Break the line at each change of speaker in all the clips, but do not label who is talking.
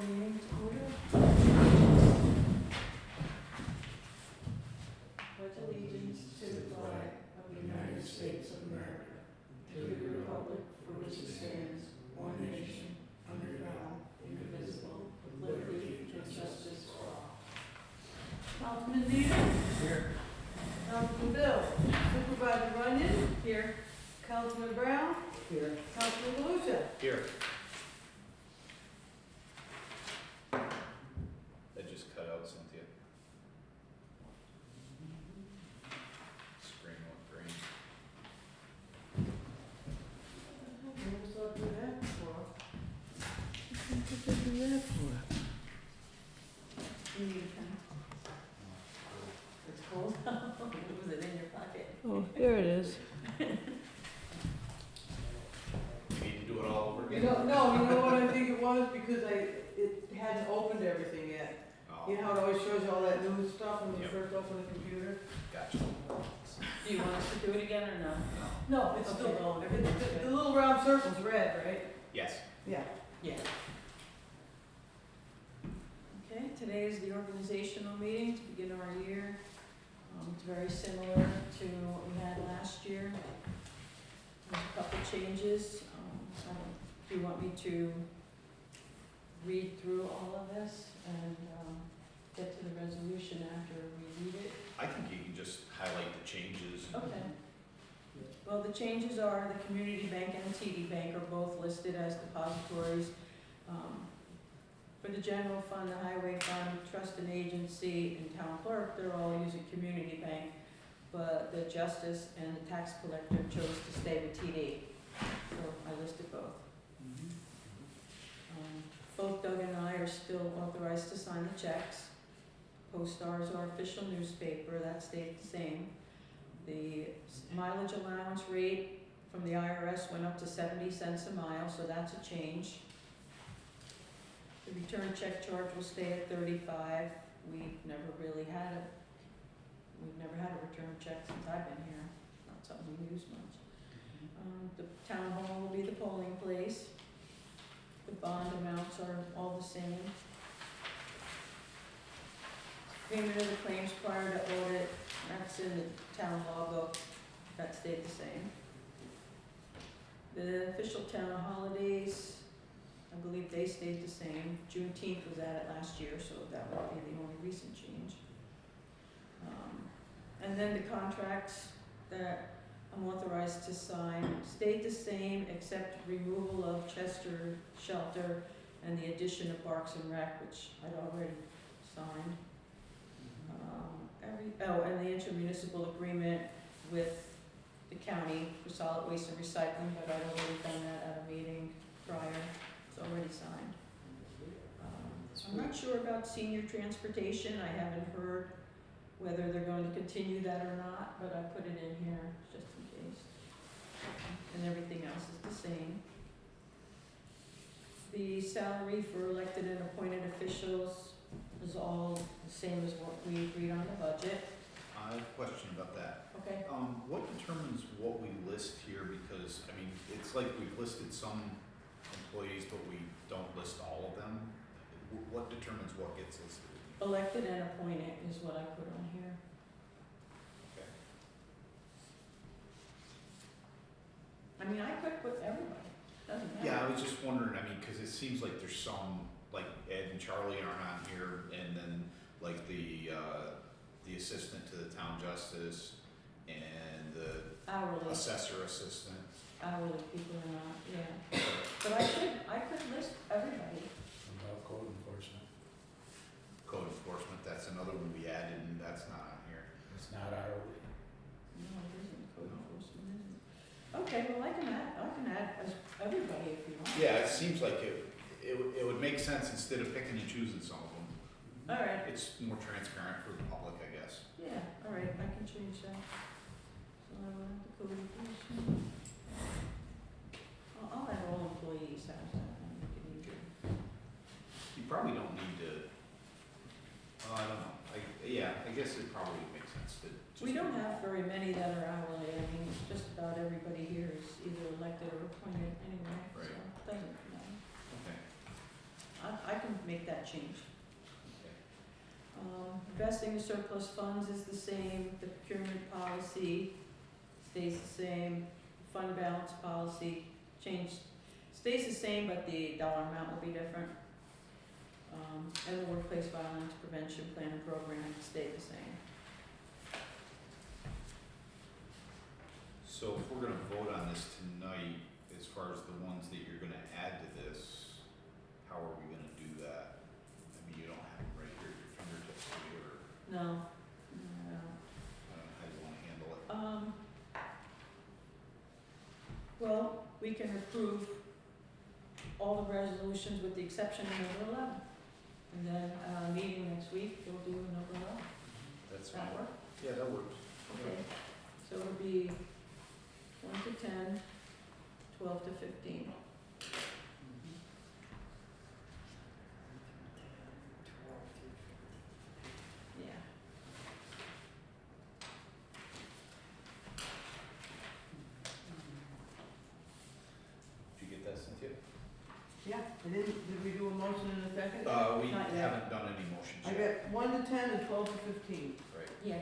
meeting to order. Pledge allegiance to the flag of the United States of America, to the republic for which it stands, one nation, under God, indivisible, with liberty and justice for all. Councilman Needham? Here. Councilman Bill? Supervisor Runyon? Here. Councilman Brown? Here. Councilman Galusha?
Here. That just cut out, Cynthia. Screen went green.
Never saw it do that before. What did they do that for? You need a pen? It's cold. Was it in your pocket? Oh, here it is.
You need to do it all over again?
No, you know what I think it was? Because it hadn't opened everything yet.
Oh,
You know how it always shows you all that new stuff when you
Yep.
first open the computer?
gotcha.
Do you want us to do it again or no?
No, it's still
Okay.
going. The little round circle's red, right?
Yes.
Yeah.
Yeah. Okay, today is the organizational meeting to begin our year. It's very similar to what we had last year. There's a couple changes. Do you want me to read through all of this and get to the resolution after we read it?
I think you can just highlight the changes.
Okay. Well, the changes are the community bank and the TD bank are both listed as depositories. For the general fund, the highway fund, trust and agency, and town clerk, they're all using community bank, but the justice and the tax collector chose to stay with TD. So I listed both. Both Doug and I are still authorized to sign the checks. CoStar is our official newspaper, that stayed the same. The mileage allowance rate from the IRS went up to 70 cents a mile, so that's a change. The return check charge will stay at 35. We've never had a return check since I've been here, not something we use much. The town hall will be the polling place. The bond amounts are all the same. Payment of the claims prior to audit, that's in the town law book, that stayed the same. The official town holidays, I believe they stayed the same. Juneteenth was added last year, so that would be the only recent change. And then the contracts that I'm authorized to sign stayed the same except removal of Chester Shelter and the addition of Parks and Rec, which I'd already signed. And the intermunicipal agreement with the county for solid waste and recycling, but I'd already done that at a meeting prior. It's already signed. I'm not sure about senior transportation. I haven't heard whether they're going to continue that or not, but I put it in here just in case. And everything else is the same. The salary for elected and appointed officials is all the same as what we agreed on the budget.
I have a question about that.
Okay.
What determines what we list here? Because, I mean, it's like we've listed some employees, but we don't list all of them. What determines what gets listed?
Elected and appointed is what I put on here.
Okay.
I mean, I could put everybody, doesn't matter.
Yeah, I was just wondering, I mean, because it seems like there's some, like Ed and Charlie aren't on here, and then like the assistant to the town justice and the
Hourly.
assessor assistant.
Hourly people are not, yeah. But I could list everybody.
About code enforcement,
Code enforcement, that's another one we added, and that's not on here.
it's not hourly.
No, it isn't, code enforcement isn't. Okay, well, I can add everybody if you want.
Yeah, it seems like it would make sense instead of picking and choosing some of them.
All right,
It's more transparent for the public, I guess.
yeah, all right, I can change that. So I will add the code enforcement. I'll add all employees, how's that, I'll make it easier.
You probably don't need to, I don't know, I guess it probably makes sense to just.
We don't have very many that are hourly, I mean, just about everybody here is either elected or appointed anyway, so
Right.
it doesn't matter.
Okay.
I can make that change.
Okay.
Investing the surplus funds is the same, the procurement policy stays the same, fund balance policy stays the same, but the dollar amount will be different. And the workplace violence prevention plan and program stay the same.
So if we're gonna vote on this tonight, as far as the ones that you're gonna add to this, how are we gonna do that? I mean, you don't have them right here at your fingertips, do you, or,
No, no.
I don't know how you wanna handle it.
Well, we can approve all the resolutions with the exception of number 11. And then, meeting next week, we'll do number 11.
That's
Does that work?
Yeah, that works.
Okay, so it'll be 1 to 10, 12 to 15. Yeah.
Did you get that, Cynthia?
Yeah, and then, did we do a motion in a second?
We
Not yet.
haven't done any motions
I
yet.
got 1 to 10 and 12 to 15.
Right.
Yeah,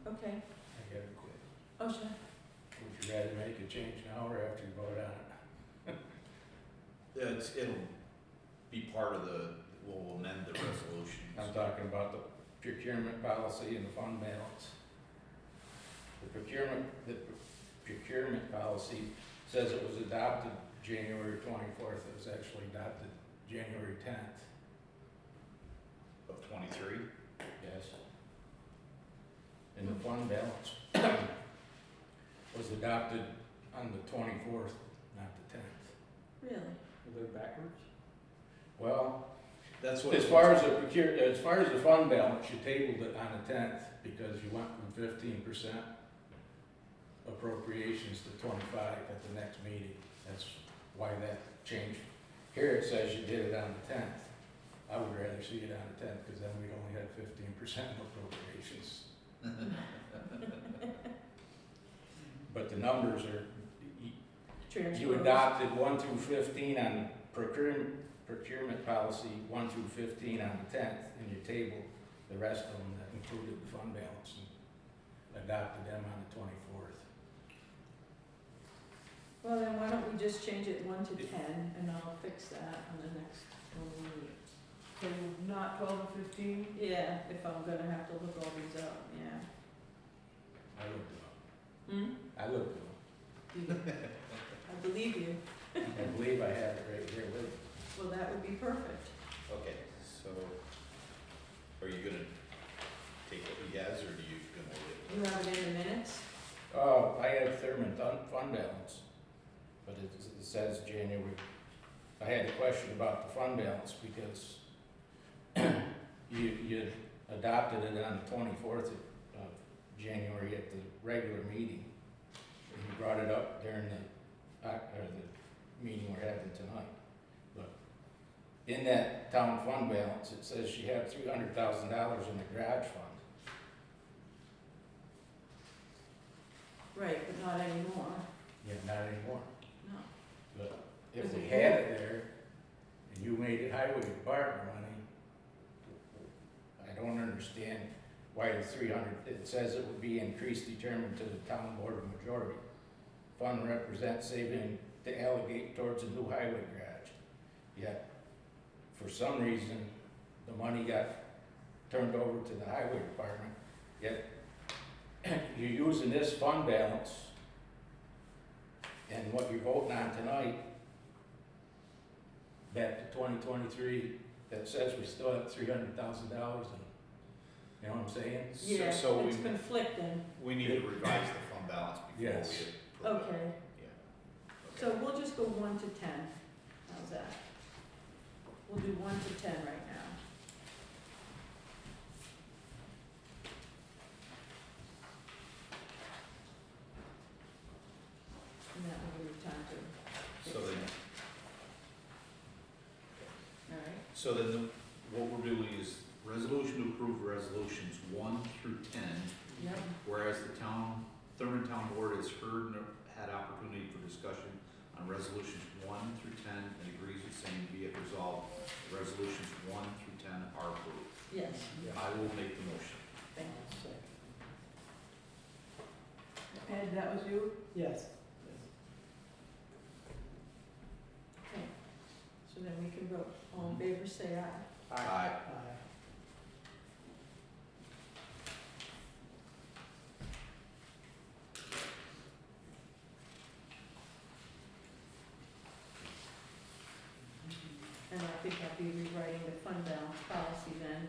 okay.
I have a question.
Oh, sure.
Would you rather make a change now or after you vote on it?
It'll be part of we'll amend the resolution.
I'm talking about the procurement policy and the fund balance. The procurement policy says it was adopted January 24th. It was actually adopted January 10th.
Of 23?
Yes. And the fund balance was adopted on the 24th, not the 10th.
Really?
You look backwards?
Well,
That's what.
as far as the fund balance, you tabled it on the 10th because you went from 15% appropriations to 25 at the next meeting. That's why that changed. Here it says you did it on the 10th. I would rather see it on the 10th because then we'd only have 15% appropriations. But the numbers are, you adopted 1 through 15 on procurement policy, 1 through 15 on the 10th, and you tabled the rest of them that included the fund balance and adopted them on the 24th.
Well, then why don't we just change it 1 to 10, and I'll fix that on the next one we meet.
So not 12 to 15?
Yeah, if I'm gonna have to look all these up, yeah.
I looked it up.
Hmm?
I looked it up.
I believe you.
I believe I have it right here with me.
Well, that would be perfect.
Okay, so are you gonna take what he has, or do you gonna
You have it in the minutes?
Oh, I have Thurman fund balance, but it says January. I had a question about the fund balance because you adopted it on the 24th of January at the regular meeting. And you brought it up during the meeting we're having tonight. But in that town fund balance, it says you have $300,000 in the garage fund.
Right, but not anymore.
Yeah, not anymore.
No.
But if we had it there, and you made it highway department money, I don't understand why the 300, it says it would be increased determined to the town board of majority. Fund represents saving to allocate towards a new highway garage. Yet, for some reason, the money got turned over to the highway department, yet you're using this fund balance and what you're voting on tonight back to 2023, that says we still have $300,000 in it. You know what I'm saying?
Yeah,
So
it's conflicting.
we need to revise the fund balance before
Yes.
we approve it.
Okay,
Yeah.
so we'll just go 1 to 10. How's that? We'll do 1 to 10 right now. And that will give you time to fix
So then,
it. All right,
so then what we're doing is resolution to approve resolutions 1 through 10,
yep,
whereas the Thurman Town Board has heard and had opportunity for discussion on resolutions 1 through 10 and agrees with same, be it resolved, resolutions 1
Yes,
I will make the motion.
thank you.
Ed, that was you?
Yes.
Okay, so then we can vote. All in favor, say aye.
Aye.
And I think I'll be rewriting the fund balance policy then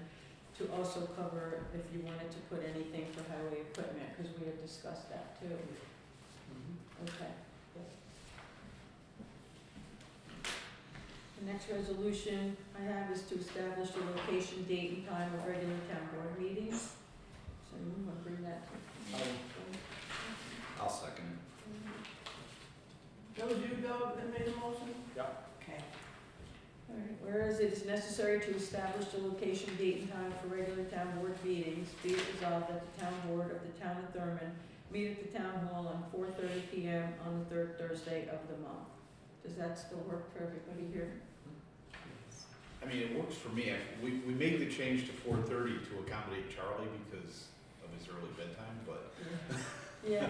to also cover if you wanted to put anything for highway equipment, because we had discussed that too. Okay. The next resolution I have is to establish the location, date, and time of regular town board meetings. So you want to bring that to?
I'll second.
That was you, Bill, that made the motion?
Yep.
Okay.
All right, whereas it is necessary to establish the location, date, and time for regular town board meetings, be it resolved that the town board of the town of Thurman meet at the town hall on 4:30 PM on the third Thursday of the month. Does that still work for everybody here?
I mean, it works for me. We made the change to 4:30 to accommodate Charlie because of his early bedtime, but,
Yeah,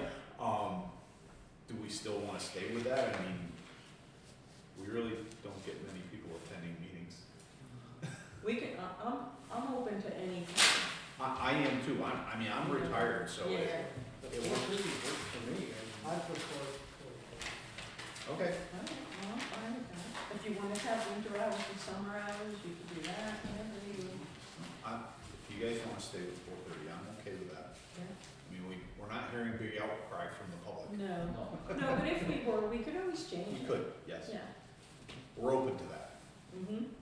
do we still wanna stay with that? I mean, we really don't get many people attending meetings.
we can, I'm open to any time.
I am too. I'm retired, so
Yeah,
It works for me. I prefer.
okay.
all right, well, I'm fine with that. If you want to have winter hours and summer hours, you can do that, whatever you,
If you guys wanna stay with 4:30, I'm okay with that.
yeah.
I mean, we're not hearing big outcry from the public.
No, no, but if we were, we could always change
We
it.
could, yes.
Yeah,
We're open to that.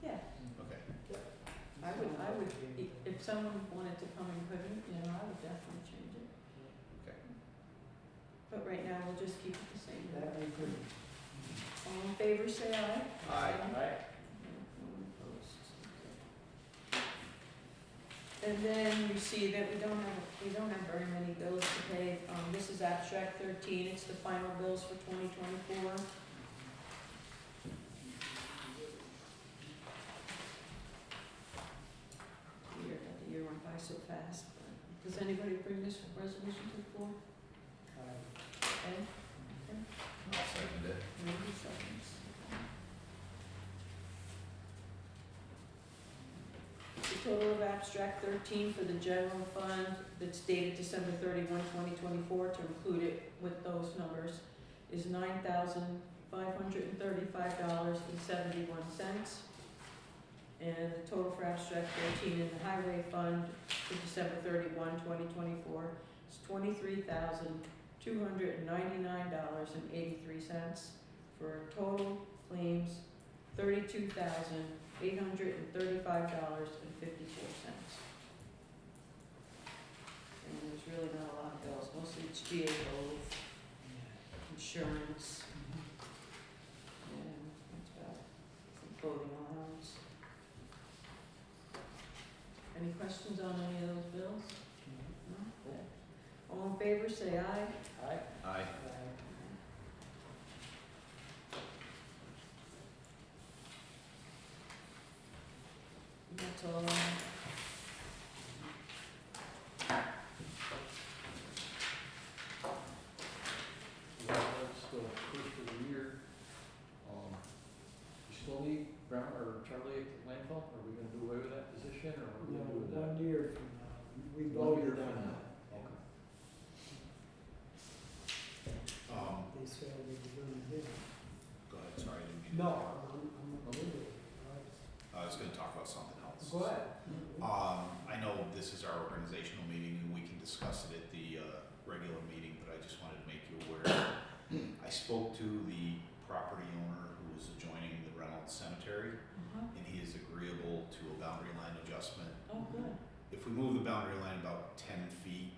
yeah.
Okay.
I would, if someone wanted to come and couldn't, I would definitely change it.
Okay.
But right now, we'll just keep it the same.
That'd be good.
All in favor, say aye.
Aye.
No one opposed. And then you see that we don't have very many bills to pay. This is abstract 13, it's the final bills for 2024. The year went by so fast, but does anybody bring this resolution to the floor? Ed?
I'll second it.
90 seconds. The total of abstract 13 for the general fund that's dated December 31, 2024, to include it with those numbers, is $9,535.71. And the total for abstract 13 in the highway fund for December 31, 2024 is $23,299.83 for a total claims $32,835.54. And there's really not a lot of bills, mostly it's GA bills, insurance, and that's about it. Some clothing allowance. Any questions on any of those bills? No? Okay. All in favor, say aye.
Aye.
That's all.
That's the first of the year. You still need Brown or Charlie at the landfill? Are we gonna do away with that position, or are we
No,
gonna do with that?
1 year from now, we
1 year
voted
from
on
now.
that.
Okay.
They said we were gonna do it.
Go ahead, sorry, I didn't mean to.
No, I'm not doing it.
I was gonna talk about something else.
Go ahead.
I know this is our organizational meeting and we can discuss it at the regular meeting, but I just wanted to make you aware. I spoke to the property owner who is adjoining the Reynolds Cemetery, and he is agreeable to a boundary line adjustment.
Oh, good.
If we move the boundary line about 10 feet,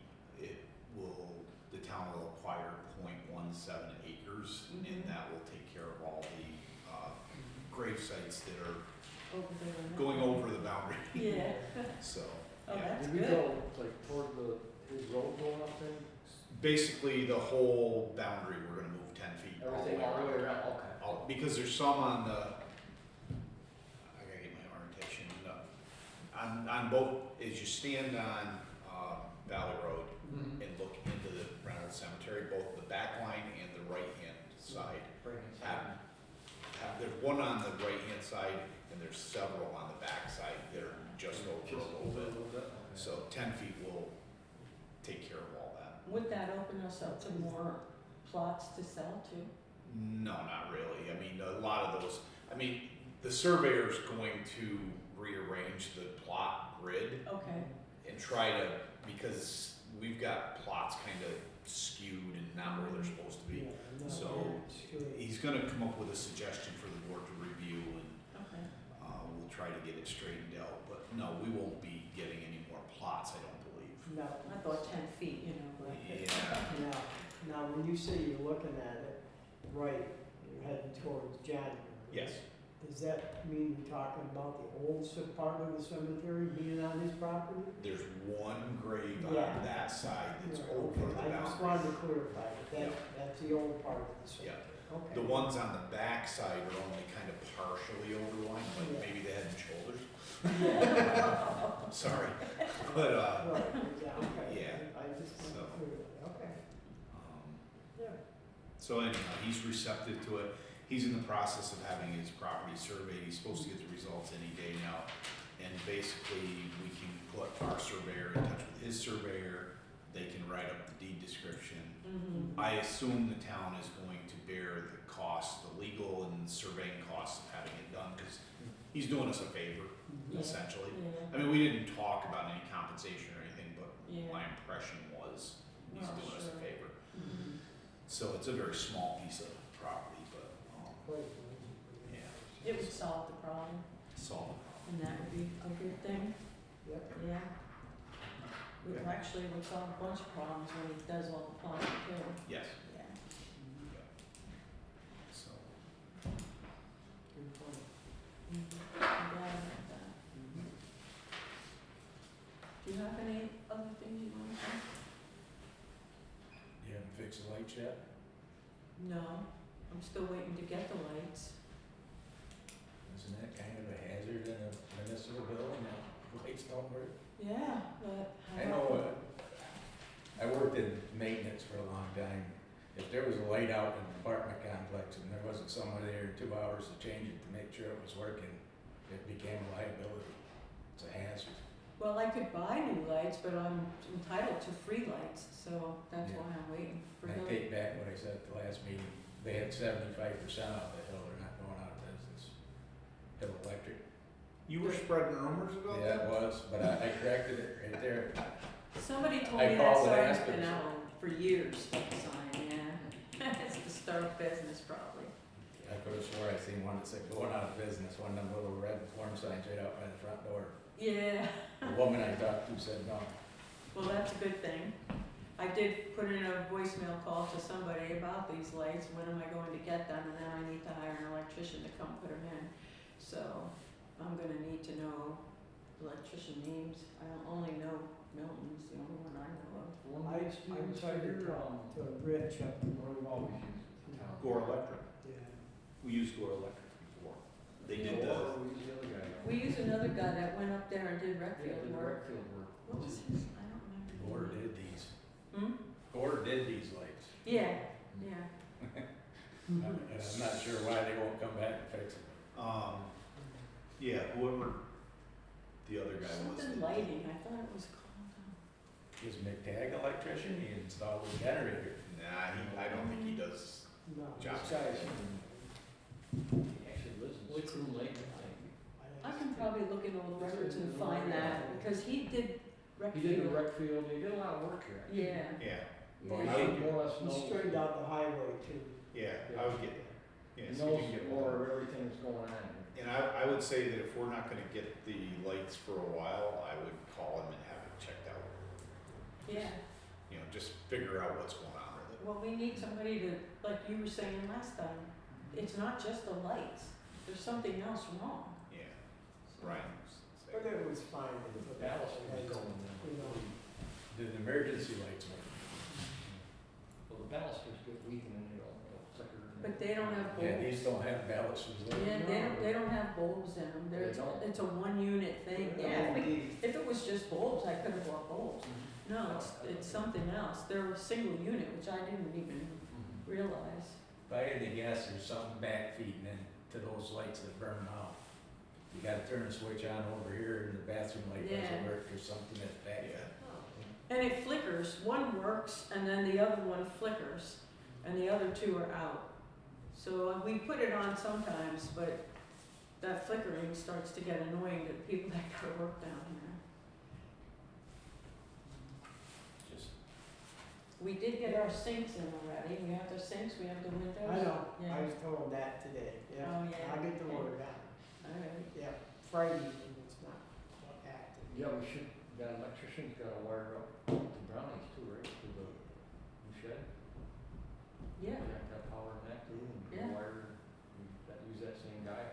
the town will acquire 0.17 acres, and
Mhm.
that will take care of all the grave sites that are
Over there.
going over the boundary.
Yeah.
So,
Oh,
yeah.
that's
Did we
good.
go like toward his road going up there?
Basically, the whole boundary, we're gonna move 10 feet.
Everything all the way around, okay.
Because there's some on the, I gotta get my orientation, on on both, as you stand on, Valley Road
Mhm.
and look into the Reynolds Cemetery, both the back line and the right-hand side
Right-hand
have,
side.
there's one on the right-hand side and there's several on the back side that are just over a little bit.
Okay.
So 10 feet will take care of all that.
Would that open us up to more plots to sell too?
No, not really. I mean, a lot of those, I mean, the surveyor's going to rearrange the plot grid
Okay,
and try to, because we've got plots kind of skewed and not where they're supposed to be. So he's gonna come up with a suggestion for the board to review and
okay.
we'll try to get it straightened out. But no, we won't be getting any more plots, I don't believe.
No.
I thought 10 feet, you know, but.
Yeah,
Now, when you say you're looking at it, right, you're heading towards January.
yes,
Does that mean you're talking about the old part of the cemetery being on his property?
there's one grave
Yeah.
on that side that's
Yeah,
over
okay.
the
I just
boundary.
wanted to clarify that, that's the old part of the cemetery. Okay.
The ones on the back side are only kind of partially overlined, like
Yeah.
maybe they had shoulders.
Yeah.
Sorry, but
Right, yeah, okay.
Yeah.
I just wanted
So.
to clear that, okay.
um,
Yeah.
so anyhow, he's receptive to it. He's in the process of having his property surveyed. He's supposed to get the results any day now. And basically, we can put our surveyor in touch with his surveyor. They can write up the deed description.
Mm-hmm.
I assume the town is going to bear the cost, the legal and surveying costs of having it done, because he's doing us a favor,
Yeah.
essentially.
Yeah,
I mean, we didn't talk about any compensation or anything, but
yeah.
my impression was he's
Well,
doing us a
sure.
favor.
Mhm.
So it's a very small piece of property, but,
Right.
yeah,
It would solve the problem,
solid.
and that would be a good thing,
Yep.
yeah. It actually would solve a bunch of problems when he does all the plumbing too,
Yes,
yeah.
so,
Good point.
I'm glad about that. Do you have any other things you want to say?
You haven't fixed the lights yet?
No, I'm still waiting to get the lights.
Isn't that kind of a hazard in a municipal building that lights don't work?
Yeah, but.
I know, I worked in maintenance for a long time. If there was a light out in the apartment complex and there wasn't somebody there in 2 hours to change it to make sure it was working, it became a liability. It's a hazard.
Well, I could buy new lights, but I'm entitled to free lights, so that's
Yeah.
why I'm waiting for
And I
Hillary.
take back what I said at the last meeting. They had 75% off the Hill, they're not going out of business. Hill Electric.
you were spreading rumors about
Yeah,
that?
it was, but I corrected it right there.
Somebody told
I
me that
called and
sign's
asked
been
them.
out for years, that sign, yeah. It's to start business probably.
I could have swore I seen one that said going out of business, one of them little red form signs right out by the front door.
Yeah,
The woman I talked to said no.
well, that's a good thing. I did put in a voicemail call to somebody about these lights, when am I going to get them, and then I need to hire an electrician to come put them in. So, I'm gonna need to know electrician names, I only know Milton's the only one I know of.
The one
I
we used to use
tried to
here,
talk to Rich up in
or we've always used it, town.
Gore Electric.
Yeah.
We used Gore Electric before. They did
Or
the,
we used the other guy.
We use another guy that went up there and did rec
Yeah,
field
the
work.
rec field work.
What was his, I don't remember. his
Gore
name.
did these.
Hmm?
Gore did these lights.
Yeah, yeah.
And I'm not sure why they won't come back and fix them.
yeah, whoever the other guy was.
Something
that-
lighting, I thought it was called,
He's a McTagg electrician, he installed the generator.
Nah, I don't think he does.
No.
Job.
This guy's he actually lives in
What's
Screw
his
Lake,
name?
I think.
I can probably look in old records and find that, because he did rec
He did the
field.
rec field, he did a lot of work here, actually.
Yeah,
Yeah,
He
yeah.
should more or less
He
knows.
straightened out the highway too.
yeah, I would get, yeah,
He
see if you
knows
can get
more
more.
of everything that's going on.
And I would say that if we're not gonna get the lights for a while, I would call him and have it checked out.
Yeah,
You know, just figure out what's going on with it.
well, we need somebody to, like you were saying last time, it's not just the lights, there's something else wrong.
Yeah,
So-
Ryan.
But it was fine.
The ballast was going
You know.
Did the emergency lights work?
Well, the balusters get weak and then they'll flicker.
But they they don't have bulbs.
Yeah, these don't have balustrades.
Yeah, they don't have bulbs in them,
They don't?
it's a one unit thing, yeah,
LED.
if it was just bulbs, I could have bought bulbs. No, it's something else, they're a single unit, which I didn't even realize.
If I had to guess, there's something back feeding into those lights that burn out. You gotta turn the switch on over here and the bathroom light
Yeah.
doesn't work, there's something that's back.
And it flickers, one works and then the other one flickers, and the other two are out. So we put it on sometimes, but that flickering starts to get annoying to people that gotta work down here.
Just,
We did get our sinks in already, we have the sinks, we have the windows.
I know,
Yeah.
I was told that today, yeah.
Oh, yeah.
I get the
Okay.
word out,
Alright,
yeah, Friday evening, it's not active.
Yeah, we should, got an electrician's got to wire up the brownies too, right, to the new shed?
yeah,
We have to have power in that too, and
Yeah.
wire, use that same guy.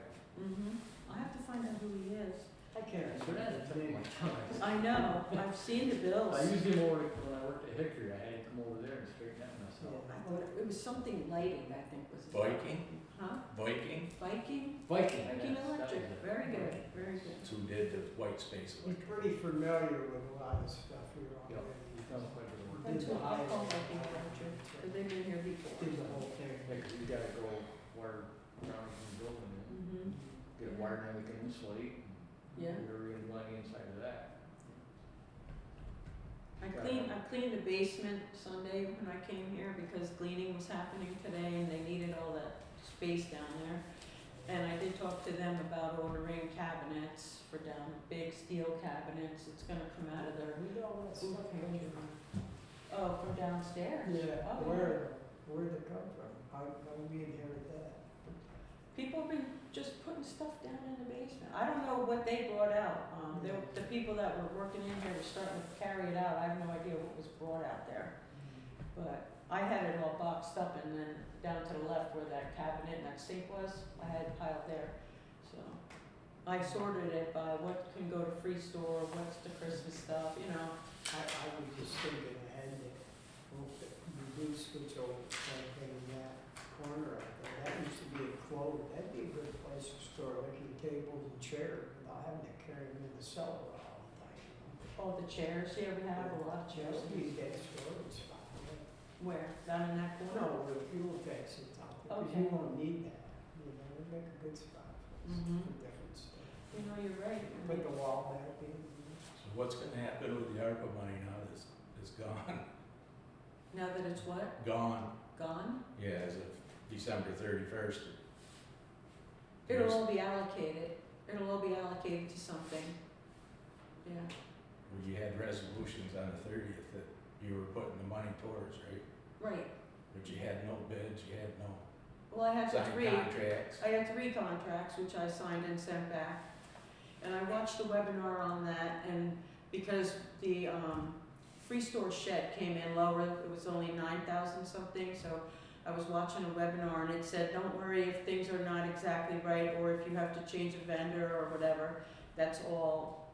I have to find out who he is.
I can't
It's been at the tip of my tongue.
I know, I've seen the bills.
I used him over when I worked at Hickory, I had him come over there and straighten that mess out.
I thought it was something lighting, I think was his.
Viking?
Huh?
Viking,
Viking?
Viking,
Viking
yes, that
Electric,
was it.
very good, very good.
that's who did the white space
He's
electric.
pretty familiar with a lot of stuff here
Yep.
already.
He's done quite a bit of work.
That's
Did the
what I call
highway.
Viking Electric, because they've been here before.
Did the whole thing.
Yeah, 'cause you gotta go wire brownies in the building and get
Yeah.
wired and everything insulate.
Yeah.
You're really going inside of that.
I cleaned the basement Sunday when I came here because cleaning was happening today and they needed all that space down there. And I did talk to them about ordering cabinets for down, big steel cabinets, it's gonna come out of their,
We got all that
food
stuff
pantry.
here.
Oh, from downstairs?
Yeah,
Oh,
where'd it come from? How we inherit that?
People have been just putting stuff down in the basement. I don't know what they brought out. The people that were working in here were starting to carry it out. I have no idea what was brought out there. But I had it all boxed up and then down to the left where that cabinet and that sink was, I had it piled there. So I sorted it by what can go to free store, what's the Christmas stuff, you know.
I was just thinking ahead that, the blue switch over thing in that corner out there, that used to be enclosed, that'd be a good place to store like your tables and chairs without having to carry them in the cellar all the time.
Oh, the chairs, yeah, we have a lot of chairs.
That would be a good storage spot.
Where? Down in that corner?
No, where the fuel tanks and stuff, because you
Okay.
won't need that, you know, it'd make a good spot
Mhm.
for different stuff.
You know, you're right.
Put the wall back in.
So what's gonna happen with the ARPA money now that's, is gone?
Now that it's what?
Gone,
Gone?
yeah, as of December 31st.
It'll all be allocated. It'll all be allocated to something. Yeah.
Well, you had resolutions on the 30th that you were putting the money towards, right?
Right.
But you had no bids, you had no
Well, I had
signed
three.
contracts.
I had 3 contracts, which I signed and sent back. And I watched the webinar on that, and because the free store shed came in lower, it was only 9,000 something, so I was watching a webinar and it said, don't worry if things are not exactly right, or if you have to change a vendor or whatever, that's all,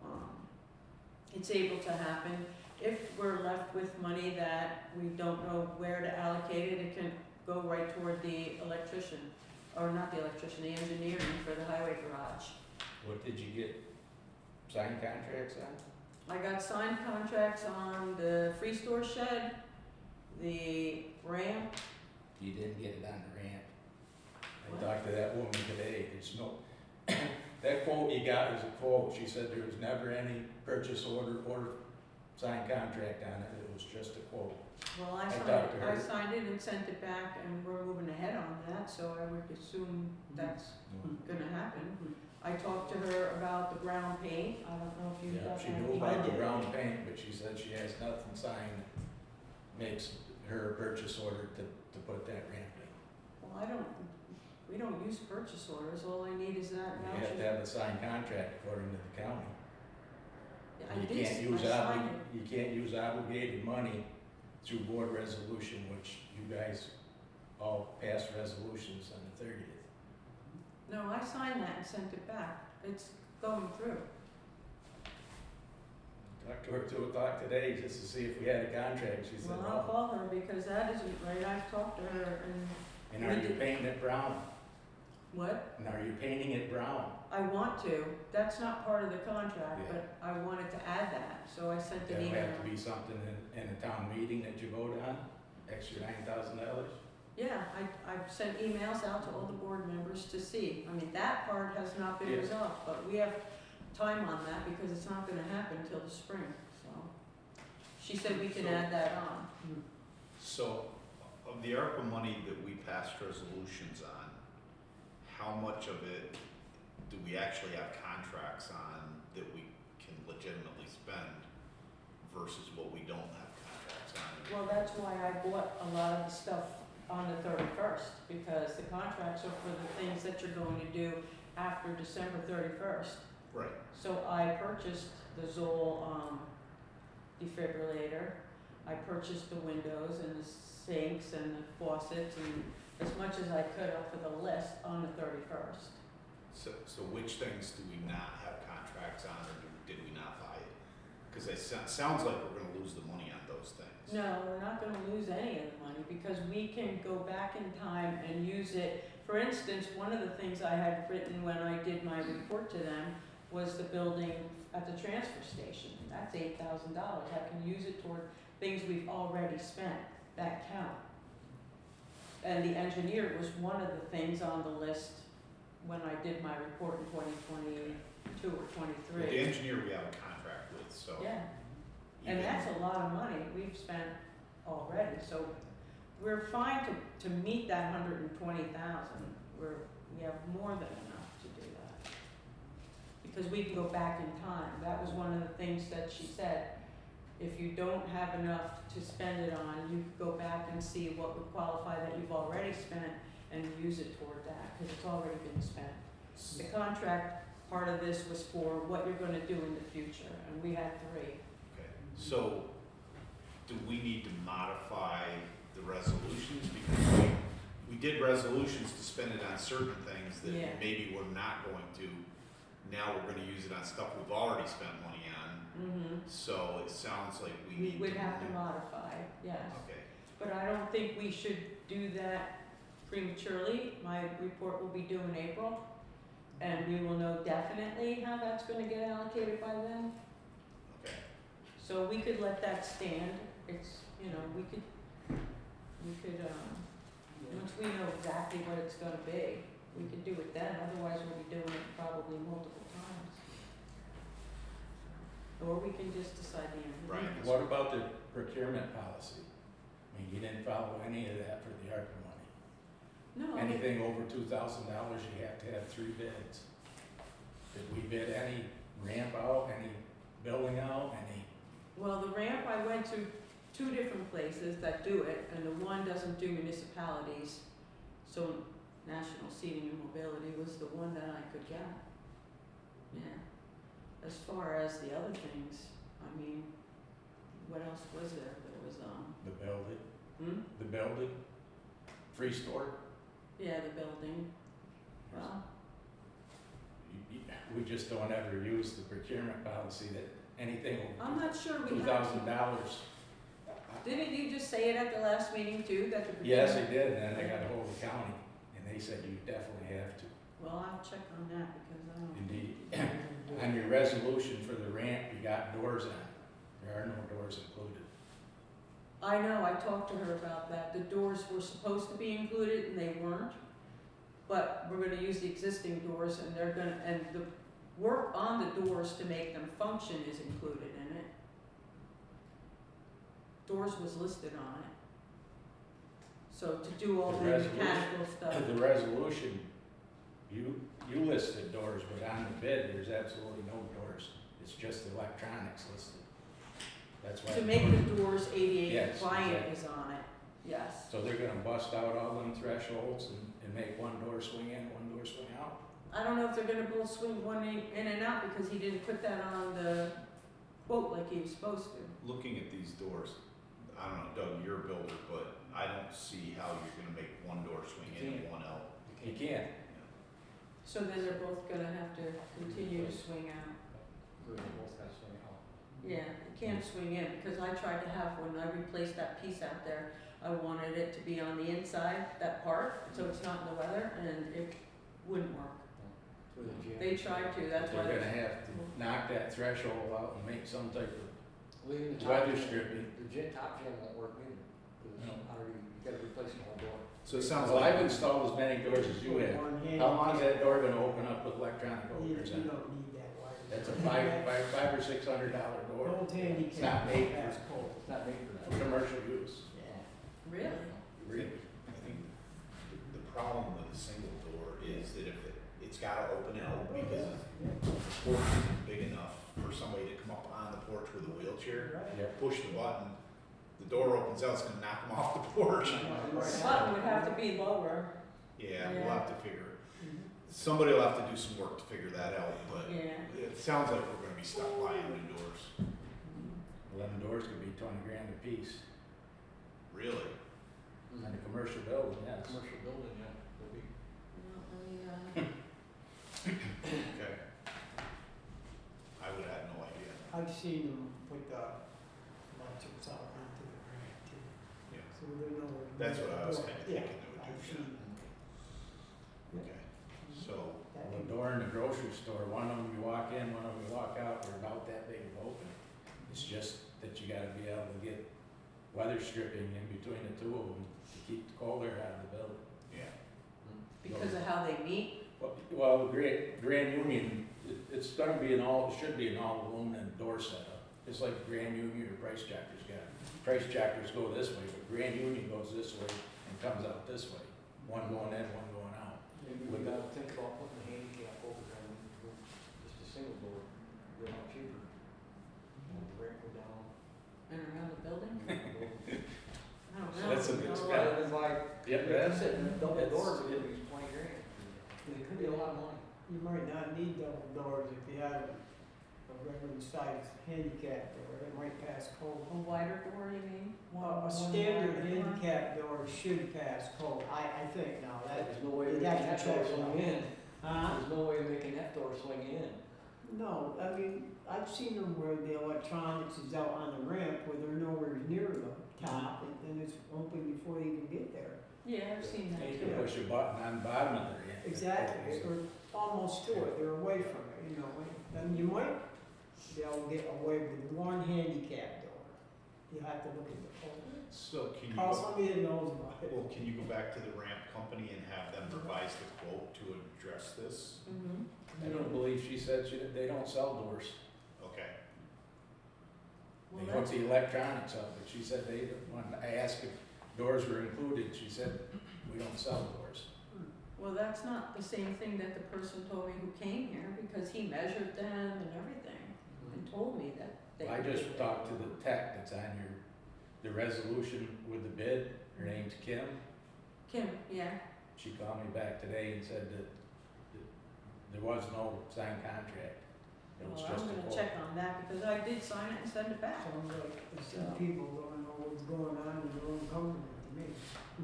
it's able to happen. If we're left with money that we don't know where to allocate it, it can go right toward the electrician, or not the electrician, the engineering for the highway garage.
What did you get signed contracts on?
I got signed contracts on the free store shed, the ramp.
You didn't get it on the ramp.
What?
I talked to that woman today, there's no, that quote you got was a quote, she said there was never any purchase order or signed contract on it, it was just a quote.
Well, I
I
signed
talked
it,
to
I
her.
signed it and sent it back, and we're moving ahead on that, so I would assume that's gonna happen. I talked to her about the brown paint, I don't know if you
Yeah,
got
she
that
knew
email.
about the brown paint, but she said she has nothing signed, makes her a purchase order to put that ramp in.
Well, we don't use purchase orders, all I need is that
You
voucher.
have to have a signed contract according to the county.
Yeah, I
You
did,
can't use
I signed it.
you can't use obligated money through board resolution, which you guys all passed resolutions on the 30th.
No, I signed that and sent it back, it's going through.
Talked to her at 2 o'clock today just to see if we had a contract, she said
Well, I'll
no.
call her because that isn't right, I've talked to her and
And are you painting it brown?
What?
And are you painting it brown?
I want to, that's not part of the contract,
Yeah.
but I wanted to add that, so I sent an
That'll
email.
have to be something in a town meeting that you vote on, extra $9,000?
Yeah, I've sent emails out to all the board members to see. I mean, that part has not been
Yeah.
resolved, but we have time on that because it's not gonna happen till the spring, so. She said we can
So-
add that on.
So, of the ARPA money that we passed resolutions on, how much of it do we actually have contracts on that we can legitimately spend versus what we don't have contracts on?
Well, that's why I bought a lot of the stuff on the 31st, because the contracts are for the things that you're going to do after December 31st.
Right.
So I purchased the Zoll defibrillator, I purchased the windows and the sinks and the faucets and as much as I could up for the list on the 31st.
So which things do we not have contracts on, or did we not buy it? Because it sounds like we're gonna lose the money on those things.
No, we're not gonna lose any of the money because we can go back in time and use it. For instance, one of the things I had written when I did my report to them was the building at the transfer station. That's $8,000. I can use it toward things we've already spent that count. And the engineer was one of the things on the list when I did my report in 2022 or
But the
23.
engineer we have a contract with, so.
Yeah, and
even-
that's a lot of money we've spent already, so we're fine to meet that 120,000. We have more than enough to do that. Because we can go back in time. That was one of the things that she said. If you don't have enough to spend it on, you could go back and see what would qualify that you've already spent and use it toward that, because it's already been spent. The contract part of this was for what you're gonna do in the future, and we had 3.
Okay, so do we need to modify the resolutions? Because we did resolutions to spend it on certain things that
Yeah.
maybe we're not going to. Now we're gonna use it on stuff we've already spent money on, so it sounds like we
We
need to.
would have to modify, yes.
Okay,
But I don't think we should do that prematurely. My report will be due in April, and we will know definitely how that's gonna get allocated by then.
okay.
So we could let that stand. It's, we could, once we know exactly what it's gonna be, we could do it then. Otherwise, we'll be doing it probably multiple times. Or we can just decide the end of the
Brian,
year.
What about the procurement policy? I mean, you didn't follow any of that for the ARPA money.
No,
Anything over $2,000, you have to have 3 bids. Did we bid any ramp out, any building out, any?
well, the ramp, I went to 2 different places that do it, and the one doesn't do municipalities. So National Seating and Mobility was the one that I could get. Yeah. As far as the other things, I mean, what else was there? There was,
The building, free store.
yeah, the building. Well,
We just don't ever use the procurement policy that anything
I'm
over
not sure we have to.
$2,000.
Didn't you just say it at the last meeting too, that the
Yes,
procurement-
they did, and then I got ahold of the county, and they said you definitely have to.
Well, I'll check on that because I don't.
Indeed. On your resolution for the ramp, you got doors on it. There are no doors included.
I know, I talked to her about that. The doors were supposed to be included and they weren't. But we're gonna use the existing doors and and the work on the doors to make them function is included in it. Doors was listed on it. So to do all
The
the
resolution-
mechanical stuff.
The resolution, you listed doors, but on the bid, there's absolutely no doors. It's just electronics listed. That's why.
To make the doors ADA
Yes,
compliant
exactly.
is on it, yes.
So they're gonna bust out all them thresholds and make one door swing in, one door swing out?
I don't know if they're gonna both swing one in and out because he didn't put that on the quote like he was supposed to.
Looking at these doors, I don't know, Doug, you're a builder, but I don't see how you're gonna make one door swing in and one out.
You can't.
So then they're both gonna have to continue to swing out.
So they both got swing out.
Yeah, it can't swing in because I tried to have, when I replaced that piece out there, I wanted it to be on the inside, that part, so it's not in the weather, and it wouldn't work.
With the gym.
They tried to, that's why.
They're gonna have to knock that threshold out and make some type of
Well, even the
weather
top gym-
stripping.
The top gym won't work either, cause it's
No.
already, you gotta replace the whole door.
So it sounds
Well,
like.
I've installed as many doors as you have.
One hand,
How long is that door gonna open up with electronic
You
openers
you
in it?
don't need that wire.
That's a $500 or $600 door.
Old handicap.
It's not made
that's
for
cold.
It's not made for that.
commercial use.
Yeah.
Really?
Really?
I think the problem with a single door is that if it's gotta open out because the porch isn't big enough for somebody to come up on the porch with a wheelchair,
Right.
Yep.
push the button, the door opens out, it's gonna knock them off the porch.
The button would have to be lower,
Yeah, we'll
Yeah.
have to figure,
Mhm.
somebody will have to do some work to figure that out, but
yeah.
it sounds like we're gonna be stuck buying new doors.
11 doors could be 20 grand a piece.
Really?
In a commercial building, yes.
Commercial building, yeah, will be.
Well, let me,
Okay. I would have no idea.
I've seen them put the electrics out onto the ground too.
Yeah.
So they know. where to
That's
move
what I
the
was
door.
kinda
Yeah,
thinking they would
I've
do,
seen
yeah. Okay, so,
that.
Well, the door in the grocery store, one of them you walk in, one of them you walk out, they're about that big of open. It's just that you gotta be able to get weather stripping in between the two of them to keep the cold air out of the building.
yeah.
because of how they meet,
Well, Grand Union, it's gonna be it should be an all aluminum door setup. It's like Grand Union or Price Checkers got. Price Checkers go this way, but Grand Union goes this way and comes out this way. One going in, one going out.
Maybe we gotta think about putting a handicap over there, just a single door, they're not cheaper. Ramp go down.
and around the building, I don't know.
That's a big
No,
spec.
Rather than buy,
Yep,
like I
that's,
said, double
that's-
doors, it could be 20 grand. It could be a lot of money.
You might not need double doors if you have a regular sized handicap door, it might pass code.
A wider door, you mean?
A
One
standard
wider door?
handicap door should pass code, I think now, that,
There's no way of
you'd
making
have to
that door
check it
swing
out.
in.
huh?
There's no way of making that door swing in.
No, I mean, I've seen them where the electronics is out on the ramp where they're nowhere near the top and then it's open before they even get there.
Yeah, I've seen that
you
too.
can push a button on the bottom of their end.
Exactly, or almost to it, they're away from it, you know, and you might be able to get away with one handicap door. You have to look at the code.
So can you,
Call somebody that knows about it.
well, can you go back to the ramp company and have them revise the quote to address this?
Mm-hmm.
I don't believe she said they don't sell doors.
Okay,
Well,
They hook
that's,
the electronics up, but she said when I asked if doors were included, she said, we don't sell doors.
well, that's not the same thing that the person told me who came here, because he measured them and everything, and told me that they.
I just talked to the tech that's on the resolution with the bid, her name's Kim.
Kim, yeah,
She called me back today and said that there was no signed contract. It was
well,
just
I'm
a
gonna
quote.
check on that, because I did sign it and send it back.
Sounds like some people don't know what's going on in their own company to me.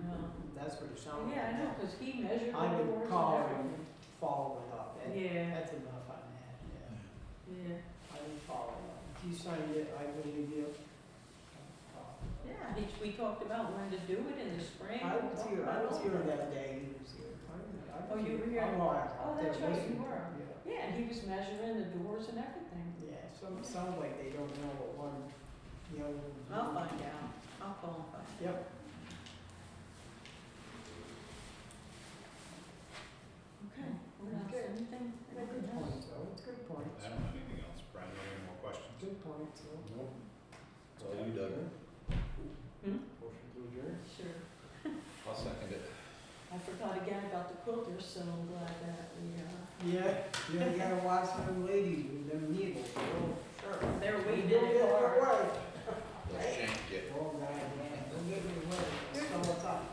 Yeah.
That's what it sounds like.
Yeah, I know, cause he measured the
I would
doors
call
and
him.
everything.
Follow it up.
Yeah.
That's enough on that, yeah.
Yeah,
I would follow it up. If you signed it, I believe you.
yeah, we talked about when to do it in the spring.
I
we
was
talked
here,
about all that.
that day he was here. I
Oh, you were here?
I was
Oh,
out there
that's right, you
listening to
were.
him, yeah.
Yeah, and he was measuring the doors and everything.
Yeah, sounds like they don't know what one, the other one's
I'll
doing.
find out, I'll call and find out.
Yep.
Okay, what else,
Okay.
anything?
Good
Anything else?
point, though, it's good points.
I don't have anything else. Brian, you have any more questions?
Good point, so.
Nope.
That's all you, Doug.
Motion to adjourn?
Sure.
I'll second it.
I forgot again about the quilters, so I'm glad that we,
Yeah, you gotta watch them ladies with them needles, oh, sure.
they're
We
waiting
did
in
it
the car.
right.
They'll shank you.
Oh, God, yeah, don't get me wet, it's all the time.